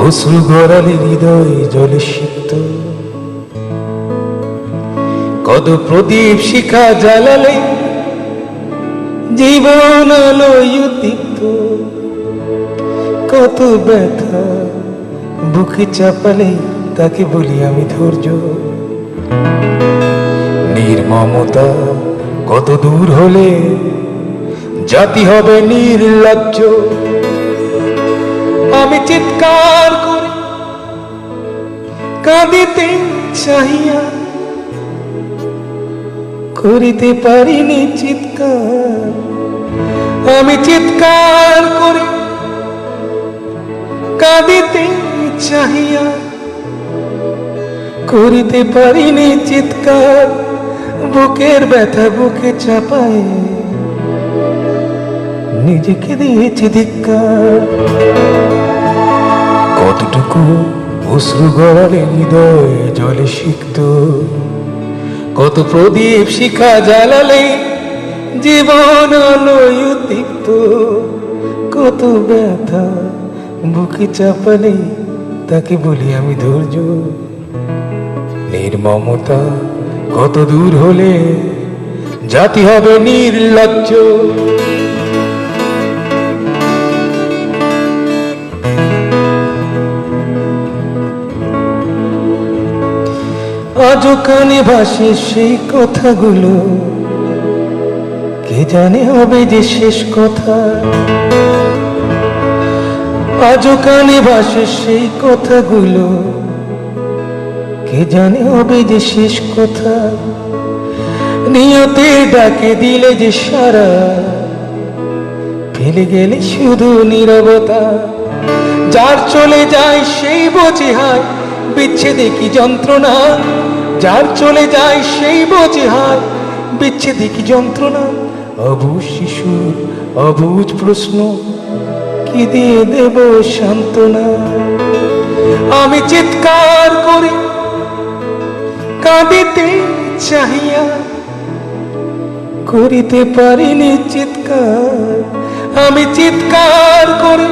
অশ্রু গড়ালে হৃদয় জলে সিক্ত, কত প্রদীপ শিখা জ্বালালে জীবন আলোয় উদ্দীপ্ত, কত ব্যথা বুকে চাপালে তাকে বলি আমি ধৈর্য। নির্মমতা কত দূর হলে জাতি হবে নির্লজ্জ। আমি চিৎকার করে কাঁদিতে চাহিয়া করিতে পারিনি চিৎকার। আমি চিৎকার করে কাঁদিতে চাহিয়া করিতে পারিনি চিৎকার। বুকের ব্যথা বুকে চাপায় নিজেকে দিয়েছি ধিক্কার। কতটুকু অশ্রু গড়ালে হৃদয় জলে সিক্ত, কত প্রদীপ শিখা জ্বালালে জীবন আলোয় উদ্দীপ্ত, কত ব্যথা বুকে চাপালে তাকে বলি আমি ধৈর্য। নির্মমতা কত দূর হলে জাতি হবে নির্লজ্জ। আজও কানে ভাসে সেই কথাগুলো, কে জানে হবে যে শেষ কথা। আজও কানে ভাসে সেই কথাগুলো, কে জানে হবে যে শেষ কথা। নিয়তের ডাকে দিলে যে সারা, ফেলে গেলে শুধু নীরবতা। যার চলে যায় সেই বোঝে হায় বিচ্ছেদে কি যন্ত্রণা। যার চলে যায় সেই বোঝে হায় বিচ্ছেদে কি যন্ত্রণা। অবুঝ শিশুর অবুঝ প্রশ্ন, কি দিয়ে দেব সান্ত্বনা। আমি চিৎকার করে কাঁদিতে চাহিয়া করিতে পারিনি চিৎকার। আমি চিৎকার করে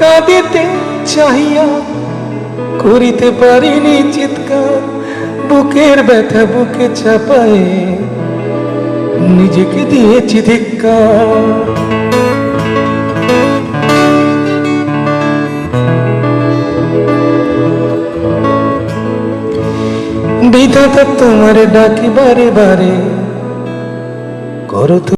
কাঁদিতে চাহিয়া করিতে পারিনি চিৎকার। বুকের ব্যথা বুকে চাপায় নিজেকে দিয়েছি ধিক্কার। বিধাতা তোমার ডাকি বারে বারে, করো